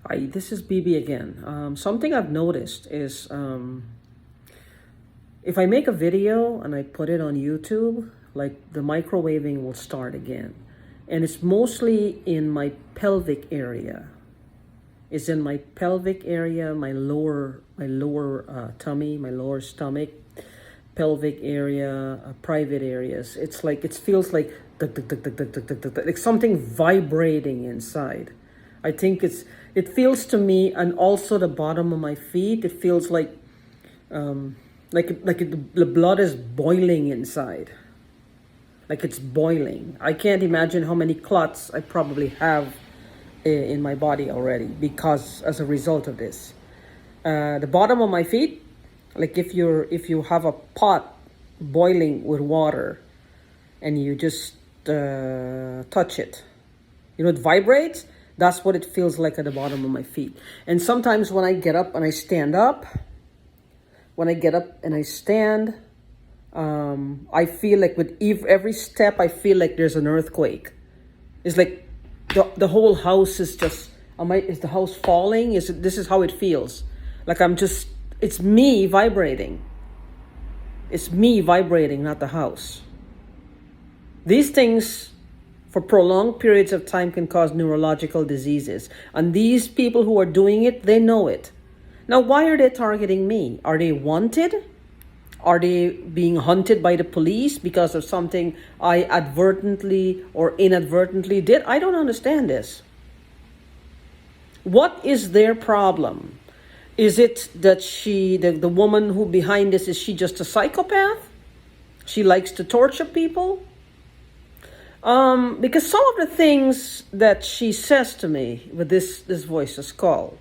Hi, this is BB again. Something I've noticed is if I make a video and I put it on YouTube, like the microwaving will start again. And it's mostly in my pelvic area. It's in my pelvic area, my lower tummy, my lower stomach, pelvic area, private areas. It's like, it feels like like something vibrating inside. I think it feels to me, and also the bottom of my feet, it feels like the blood is boiling inside. Like it's boiling. I can't imagine how many clots I probably have in my body already because as a result of this. The bottom of my feet, like if you have a pot boiling with water and you just touch it, it vibrates. That's what it feels like at the bottom of my feet. And sometimes when I get up and I stand up, I feel like with every step, I feel like there's an earthquake. It's like the whole house is just, is the house falling? This is how it feels. Like it's me vibrating. It's me vibrating, not the house. These things for prolonged periods of time can cause neurological diseases. And these people who are doing it, they know it. Now, why are they targeting me? Are they wanted? Are they being hunted by the police because of something I advertently or inadvertently did? I don't understand this. What is their problem? Is it that the woman who behind this, is she just a psychopath? She likes to torture people? Because some of the things that she says to me with this voiceless call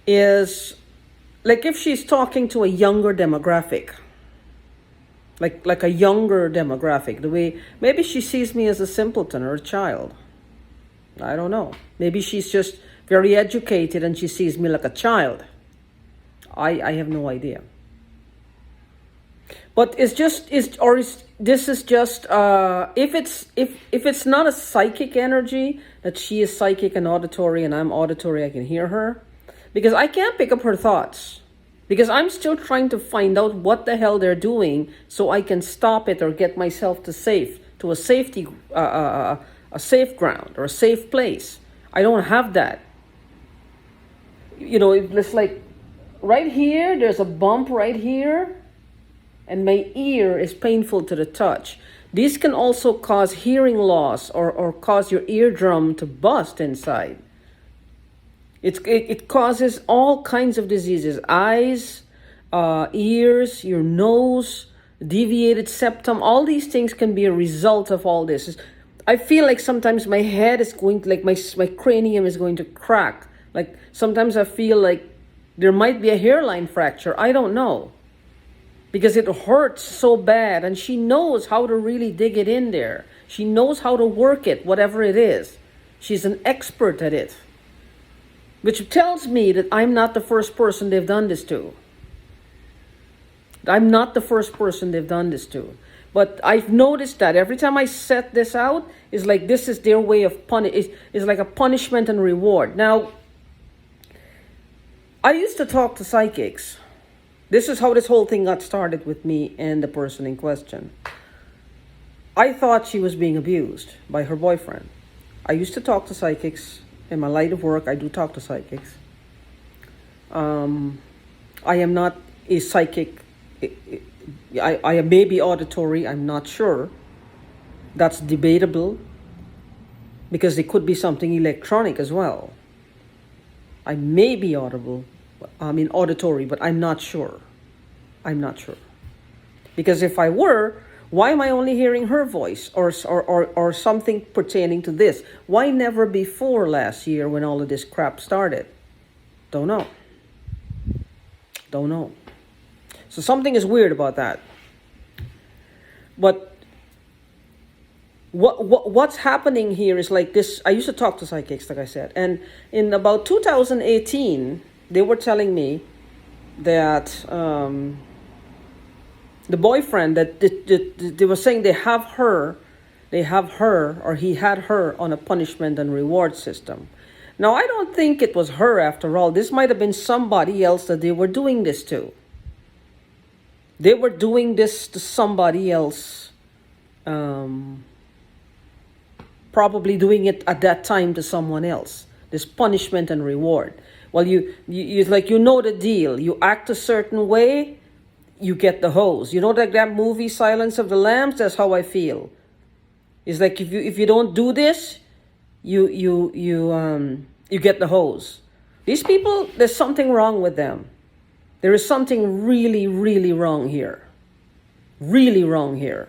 is like if she's talking to a younger demographic, like a younger demographic, the way maybe she sees me as a simpleton or a child. I don't know. Maybe she's just very educated and she sees me like a child. I have no idea. But if it's not a psychic energy, that she is psychic and auditory and I'm auditory, I can hear her, because I can't pick up her thoughts, because I'm still trying to find out what the hell they're doing so I can stop it or get myself to a safe ground or a safe place. I don't have that. It's like right here, there's a bump right here, and my ear is painful to the touch. These can also cause hearing loss or cause your eardrum to bust inside. It causes all kinds of diseases: eyes, ears, your nose, deviated septum. All these things can be a result of all this. I feel like sometimes my head is going to, like my cranium is going to crack. Like sometimes I feel like there might be a hairline fracture. I don't know. Because it hurts so bad, and she knows how to really dig it in there. She knows how to work it, whatever it is. She's an expert at it. Which tells me that I'm not the first person they've done this to. I'm not the first person they've done this to. But I've noticed that every time I set this out, it's like this is their way of it's like a punishment and reward. Now, I used to talk to psychics. This is how this whole thing got started with me and the person in question. I thought she was being abused by her boyfriend. I used to talk to psychics. In my line of work, I do talk to psychics. I am not a psychic. I may be auditory. I'm not sure. That's debatable, because it could be something electronic as well. I may be auditory, but I'm not sure. I'm not sure. Because if I were, why am I only hearing her voice or something pertaining to this? Why never before last year when all of this crap started? Don't know. So something is weird about that. But what's happening here is like this. I used to talk to psychics, like I said, and in about 2018, they were telling me that the boyfriend that they were saying they have her, or he had her on a punishment and reward system. Now, I don't think it was her after all. This might have been somebody else that they were doing this to. They were doing this to somebody else, probably doing it at that time to someone else. This punishment and reward. Well, you like, you know the deal. You act a certain way, you get the hose. You know, like that movie Silence of the Lambs. That's how I feel. It's like, if you don't do this, you get the hose. These people, there's something wrong with them. There is something really, really wrong here. Really wrong here.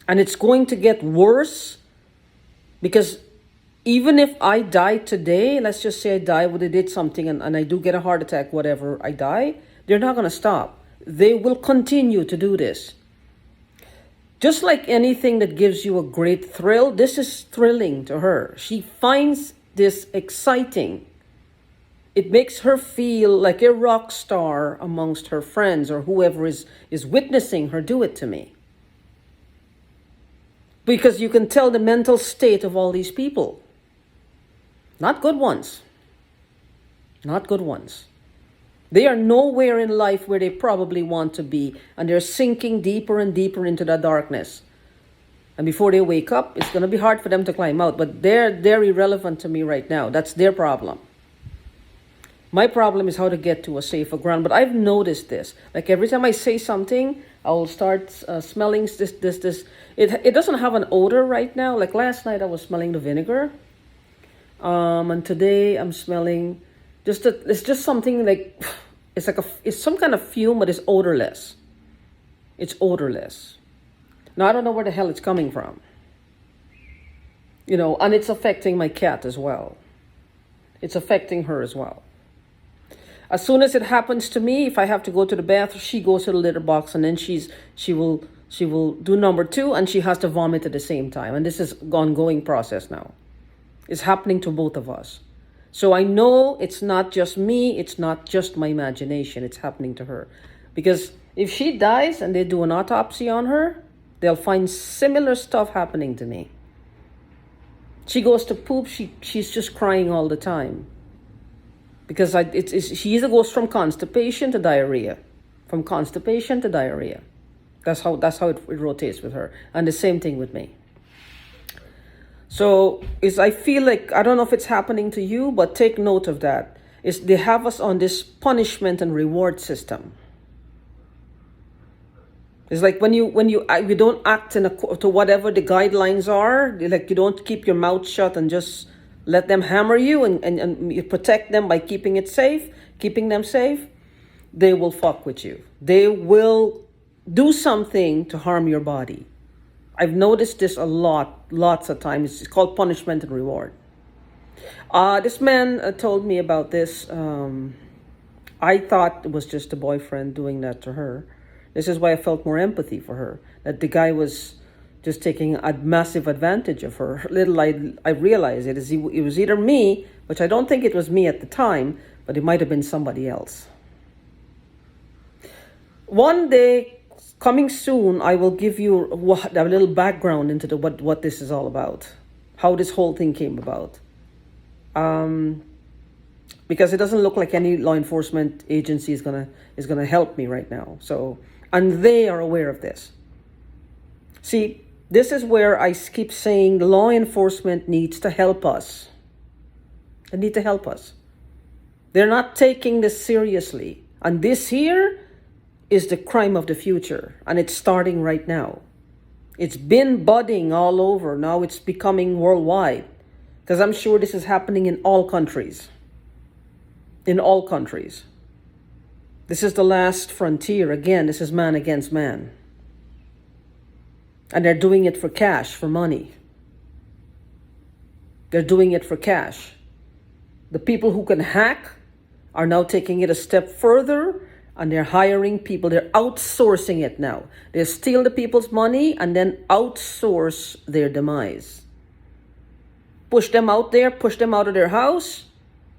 And it's going to get worse, because even if I die today, let's just say I die, they did something, and I do get a heart attack, whatever, I die, they're not going to stop. They will continue to do this. Just like anything that gives you a great thrill, this is thrilling to her. She finds this exciting. It makes her feel like a rock star amongst her friends or whoever is witnessing her do it to me. Because you can tell the mental state of all these people. Not good ones. Not good ones. They are nowhere in life where they probably want to be, and they're sinking deeper and deeper into the darkness. And before they wake up, it's going to be hard for them to climb out, but they're irrelevant to me right now. That's their problem. My problem is how to get to a safer ground. But I've noticed this. Like, every time I say something, I will start smelling this. It doesn't have an odor right now. Like last night, I was smelling the vinegar. And today I'm smelling it's just something like, it's some kind of fume, but it's odorless. It's odorless. Now, I don't know where the hell it's coming from. And it's affecting my cat as well. It's affecting her as well. As soon as it happens to me, if I have to go to the bathroom, she goes to the litter box, and then she will do number 2, and she has to vomit at the same time. And this is an ongoing process now. It's happening to both of us. So I know it's not just me, it's not just my imagination, it's happening to her. Because if she dies and they do an autopsy on her, they'll find similar stuff happening to me. She goes to poop, she's just crying all the time. Because she either goes from constipation to diarrhea. From constipation to diarrhea. That's how it rotates with her. And the same thing with me. So I feel like, I don't know if it's happening to you, but take note of that. They have us on this punishment and reward system. It's like when you don't act to whatever the guidelines are, like you don't keep your mouth shut and just let them hammer you and you protect them by keeping them safe, they will fuck with you. They will do something to harm your body. I've noticed this a lots of times. It's called punishment and reward. This man told me about this. I thought it was just a boyfriend doing that to her. This is why I felt more empathy for her. That the guy was just taking a massive advantage of her. Little I realized it was either me, which I don't think it was me at the time, but it might have been somebody else. One day, coming soon, I will give you a little background into what this is all about, how this whole thing came about. Because it doesn't look like any law enforcement agency is gonna help me right now. So, and they are aware of this. See, this is where I keep saying the law enforcement needs to help us. They need to help us. They're not taking this seriously, and this here is the crime of the future, and it's starting right now. It's been budding all over. Now it's becoming worldwide, because I'm sure this is happening in all countries. In all countries. This is the last frontier. Again, this is man against man. And they're doing it for cash, for money. They're doing it for cash. The people who can hack are now taking it a step further, and they're hiring people. They're outsourcing it now. They steal the people's money and then outsource their demise. Push them out there, push them out of their house,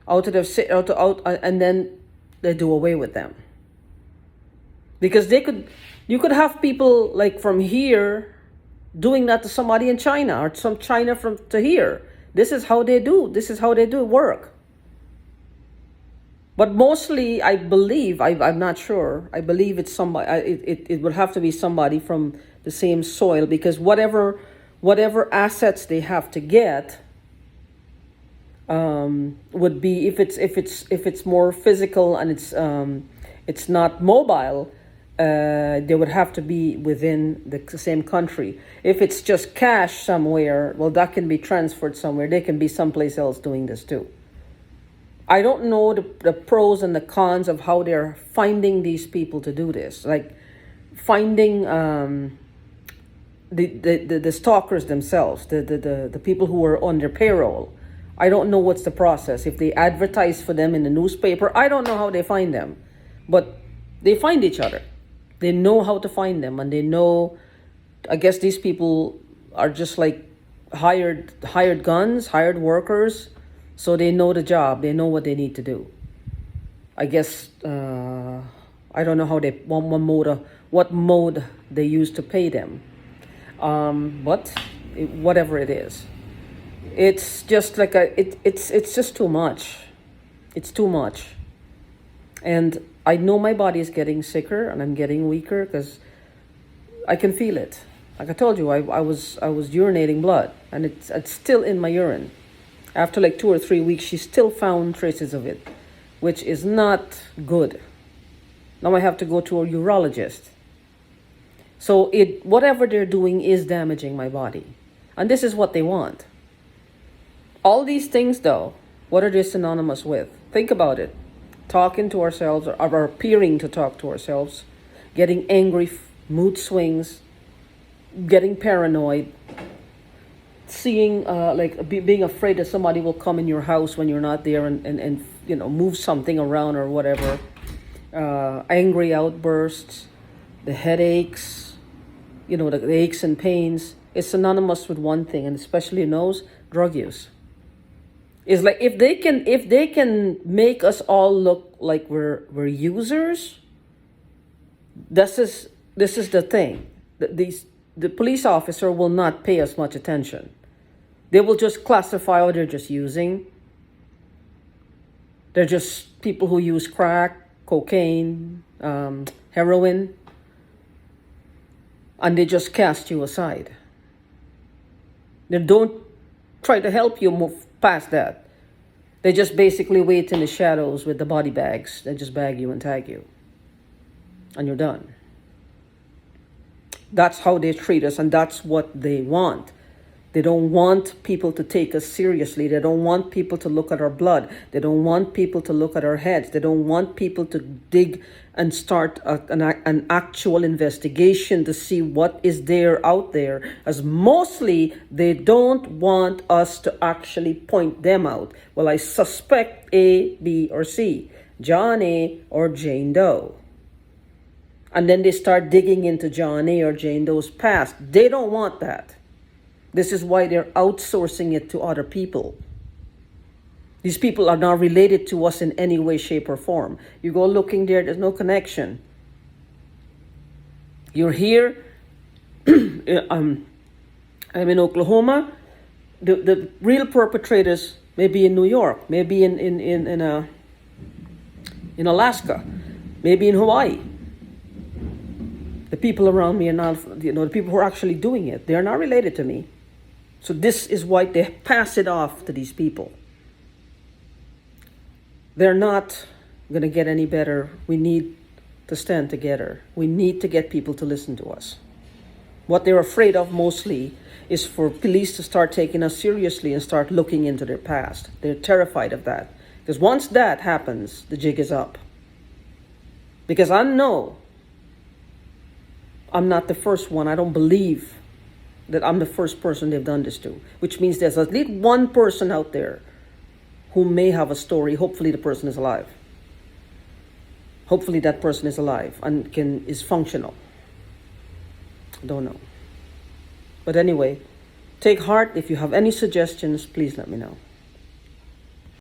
and then they do away with them. Because you could have people like from here doing that to somebody in China, or some China to here. This is how they do. This is how they do work. But mostly, I believe, I'm not sure, I believe it's somebody, it would have to be somebody from the same soil, because whatever assets they have to get would be, if it's more physical and it's not mobile, they would have to be within the same country. If it's just cash somewhere, well, that can be transferred somewhere. They can be someplace else doing this too. I don't know the pros and the cons of how they're finding these people to do this. Like finding the stalkers themselves, the people who are on their payroll. I don't know what's the process. If they advertise for them in the newspaper, I don't know how they find them. But they find each other. They know how to find them, and they know, I guess these people are just like hired guns, hired workers. So they know the job. They know what they need to do. I guess I don't know how they what mode they use to pay them. But whatever it is, it's just like it's just too much. It's too much, and I know my body is getting sicker and I'm getting weaker because I can feel it. Like I told you, I was urinating blood, and it's still in my urine. After like 2 or 3 weeks, she still found traces of it, which is not good. Now I have to go to a urologist. So whatever they're doing is damaging my body. And this is what they want. All these things, though, what are they synonymous with? Think about it. Talking to ourselves, or appearing to talk to ourselves, getting angry, mood swings, getting paranoid, seeing being afraid that somebody will come in your house when you're not there and move something around or whatever, angry outbursts, the headaches, the aches and pains. It's synonymous with one thing, and especially in those, drug use. It's like if they can make us all look like we're users, this is the thing. The police officer will not pay us much attention. They will just classify, oh, they're just using. They're just people who use crack, cocaine, heroin, and they just cast you aside. They don't try to help you move past that. They just basically wait in the shadows with the body bags. They just bag you and tag you, and you're done. That's how they treat us, and that's what they want. They don't want people to take us seriously. They don't want people to look at our blood. They don't want people to look at our heads. They don't want people to dig and start an actual investigation to see what is there out there. As mostly, they don't want us to actually point them out. Well, I suspect A, B, or C. John A. or Jane Doe. And then they start digging into John A. or Jane Doe's past. They don't want that. This is why they're outsourcing it to other people. These people are not related to us in any way, shape, or form. You go looking there, there's no connection. You're here, I'm in Oklahoma. The real perpetrators may be in New York, maybe in Alaska, maybe in Hawaii. The people around me are not, the people who are actually doing it, they're not related to me. So this is why they pass it off to these people. They're not going to get any better. We need to stand together. We need to get people to listen to us. What they're afraid of mostly is for police to start taking us seriously and start looking into their past. They're terrified of that. Because once that happens, the jig is up. Because I know I'm not the first one. I don't believe that I'm the first person they've done this to, which means there's at least one person out there who may have a story. Hopefully the person is alive. Hopefully that person is alive and is functional. Don't know. But anyway, take heart. If you have any suggestions, please let me know.